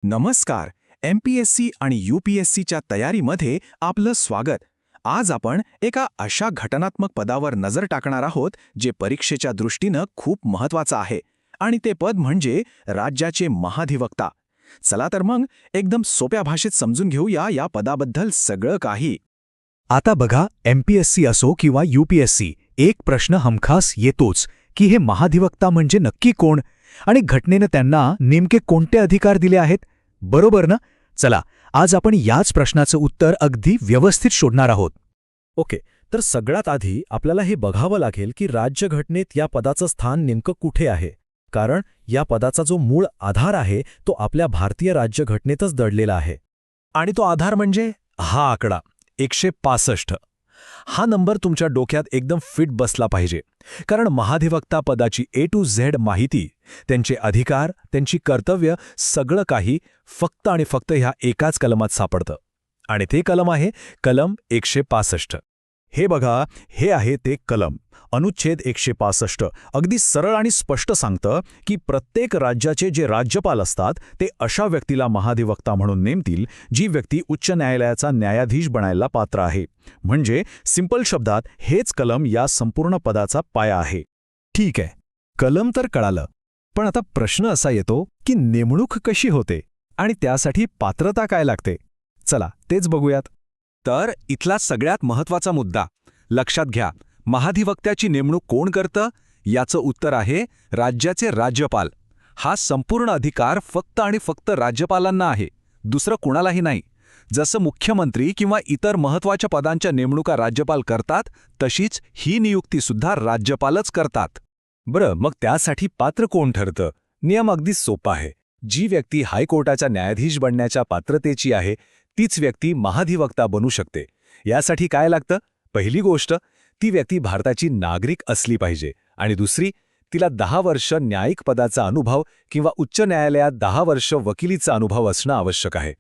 नमस्कार. MPSC आणि UPSCच्या तयारीमध्ये आपलं स्वागत. आज आपण एका अशा घटनात्मक पदावर नजर टाकणार आहोत जे परीक्षेच्या दृष्टीनं खूप महत्त्वाचं आहे आणि ते पद म्हणजे राज्याचे महाधिवक्ता. चला तर मग एकदम सोप्या भाषेत समजून घेऊया या पदाबद्दल सगळं काही. आता बघा, MPSC असो किंवा UPSC, एक प्रश्न हमखास येतोच की हे महाधिवक्ता म्हणजे नक्की कोण आणि घटनेनं त्यांना नेमके कोणते अधिकार दिले आहेत. बरोबर ना? चला, आज आपण याच प्रश्नाचं उत्तर अगदी व्यवस्थित शोधणार आहोत. ओके, तर सगळ्यात आधी आपल्याला हे बघावं लागेल की राज्यघटनेत या पदाचं स्थान नेमकं कुठे आहे. कारण या पदाचा जो मूळ आधार आहे तो आपल्या भारतीय राज्यघटनेतच दडलेला आहे. आणि तो आधार म्हणजे हा आकडा 165. हा नंबर तुमच्या डोक्यात एकदम फिट बसला पाहिजे, कारण महाधिवक्ता पदाची A to Z माहिती, त्यांचे अधिकार, त्यांची कर्तव्य, सगळं काही फक्त आणि फक्त ह्या एकाच कलमात सापडतं. आणि ते कलम आहे कलम 165. हे बघा, हे आहे ते कलम. अनुच्छेद 165 अगदी सरळ आणि स्पष्ट सांगतं की प्रत्येक राज्याचे जे राज्यपाल असतात ते अशा व्यक्तीला महाधिवक्ता म्हणून नेमतील जी व्यक्ती उच्च न्यायालयाचा न्यायाधीश बनायला पात्र आहे. म्हणजे सिंपल शब्दात हेच कलम या संपूर्ण पदाचा पाया आहे. ठीक आहे, कलम तर कळालं, पण आता प्रश्न असा येतो की नेमणूक कशी होते आणि त्यासाठी पात्रता काय लागते. चला तेच बघूयात. तर इथला सगळ्यात महत्त्वाचा मुद्दा लक्षात घ्या. महाधिवक्त्याची नेमणूक कोण करतं? याचं उत्तर आहे राज्याचे राज्यपाल. हा संपूर्ण अधिकार फक्त आणि फक्त राज्यपालांना आहे, दुसरं कुणालाही नाही. जसं मुख्यमंत्री किंवा इतर महत्त्वाच्या पदांच्या नेमणुका राज्यपाल करतात, तशीच ही नियुक्तीसुद्धा राज्यपालच करतात. बरं, मग त्यासाठी पात्र कोण ठरतं? नियम अगदी सोपा आहे. जी व्यक्ती हायकोर्टाचा न्यायाधीश बनण्याच्या पात्रतेची आहे तीच व्यक्ती महाधिवक्ता बनू शकते. यासाठी काय लागतं? पहिली गोष्ट, ती व्यक्ती भारताची नागरिक असली पाहिजे, आणि दुसरी, तिला 10 वर्ष न्यायिक पदाचा अनुभव किंवा उच्च न्यायालयात 10 वर्ष वकिलीचा अनुभव असणं आवश्यक आहे.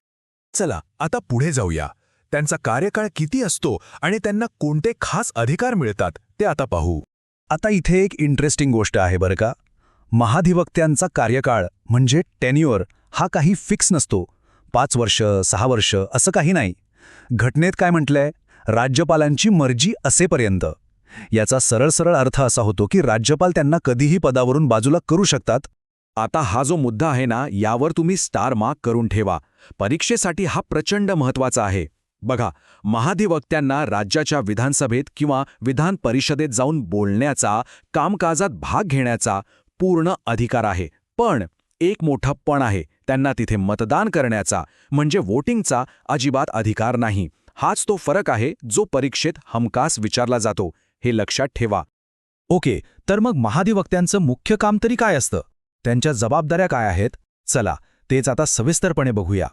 चला आता पुढे जाऊया. त्यांचा कार्यकाळ किती असतो आणि त्यांना कोणते खास अधिकार मिळतात ते आता पाहू. आता इथे एक इंटरेस्टिंग गोष्ट आहे बरं का. महाधिवक्त्यांचा कार्यकाळ म्हणजे टेन्युअर हा काही फिक्स नसतो. 5 वर्ष, 6 वर्ष असं काही नाही. घटनेत काय म्हटलंय? राज्यपालांची मर्जी असेपर्यंत. याचा सरळ अर्थ असा होतो की राज्यपाल त्यांना कधीही पदावरून बाजूला करू शकतात. आता हा जो मुद्दा आहे ना, यावर तुम्ही स्टार मार्क करून ठेवा. परीक्षेसाठी हा प्रचंड महत्त्वाचा आहे. बघा, महाधिवक्त्यांना राज्याच्या विधानसभेत किंवा विधान परिषदेत जाऊन बोलण्याचा, कामकाजात भाग घेण्याचा पूर्ण अधिकार आहे. पण एक मोठा पण आहे, त्यांना तिथे मतदान करण्याचा म्हणजे वोटिंगचा अजिबात अधिकार नाही. हाच तो फरक आहे जो परीक्षेत हमखास विचारला जातो. हे लक्षात ठेवा. ओके, तर मग महाधिवक्त्यांचं मुख्य काम तरी काय असतं? त्यांच्या जबाबदाऱ्या काय आहेत? चला तेच आता सविस्तरपणे बघूया.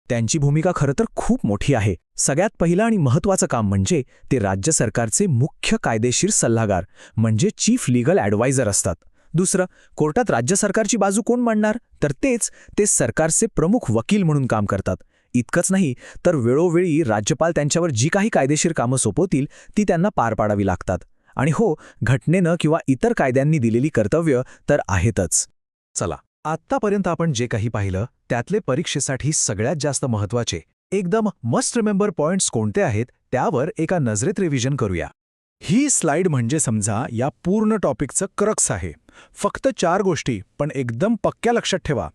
त्यांची भूमिका खरं तर खूप मोठी आहे. सगळ्यात पहिलं आणि महत्त्वाचं काम म्हणजे ते राज्य सरकारचे मुख्य कायदेशीर सल्लागार म्हणजे चीफ लीगल ॲडवायझर असतात. दुसरं, कोर्टात राज्य सरकारची बाजू कोण मांडणार? तर ते सरकारचे प्रमुख वकील म्हणून काम करतात. इतकंच नाही तर वेळोवेळी राज्यपाल त्यांच्यावर जी काही कायदेशीर कामं सोपवतील ती त्यांना पार पाडावी लागतात. आणि हो, घटनेनं किंवा इतर कायद्यांनी दिलेली कर्तव्य तर आहेतच. चला, आत्तापर्यंत आपण जे काही पाहिलं त्यातले परीक्षेसाठी सगळ्यात जास्त महत्त्वाचे एकदम मस्ट रिमेंबर पॉइंट्स कोणते आहेत त्यावर एका नजरेत रिव्हिजन करूया. ही स्लाइड म्हणजे समजा या पूर्ण टॉपिकचं क्रक्स आहे. फक्त 4 गोष्टी पण एकदम पक्क्या लक्षात ठेवा.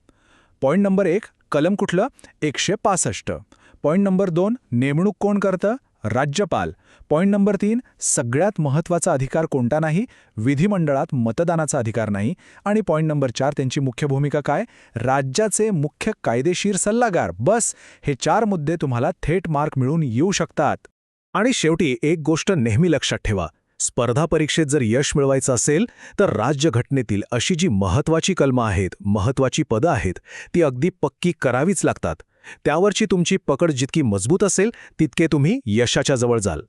पॉइंट नंबर 1, कलम कुठलं? 165. पॉइंट नंबर 2, नेमणूक कोण करतं? राज्यपाल. पॉइंट नंबर 3, सगळ्यात महत्त्वाचा अधिकार कोणता नाही? विधिमंडळात मतदानाचा अधिकार नाही. आणि पॉइंट नंबर 4, त्यांची मुख्य भूमिका काय? राज्याचे मुख्य कायदेशीर सल्लागार. बस, हे 4 मुद्दे तुम्हाला थेट मार्क मिळून येऊ शकतात. आणि शेवटी एक गोष्ट नेहमी लक्षात ठेवा. स्पर्धा परीक्षेत जर यश मिळवायचं असेल तर राज्यघटनेतील अशी जी महत्त्वाची कलमं आहेत, महत्त्वाची पदं आहेत, ती अगदी पक्की करावीच लागतात. त्यावरची तुमची पकड जितकी मजबूत असेल तितके तुम्ही यशाच्या जवळ जाल.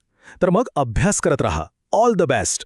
तर मग अभ्यास करत राहा. All the best.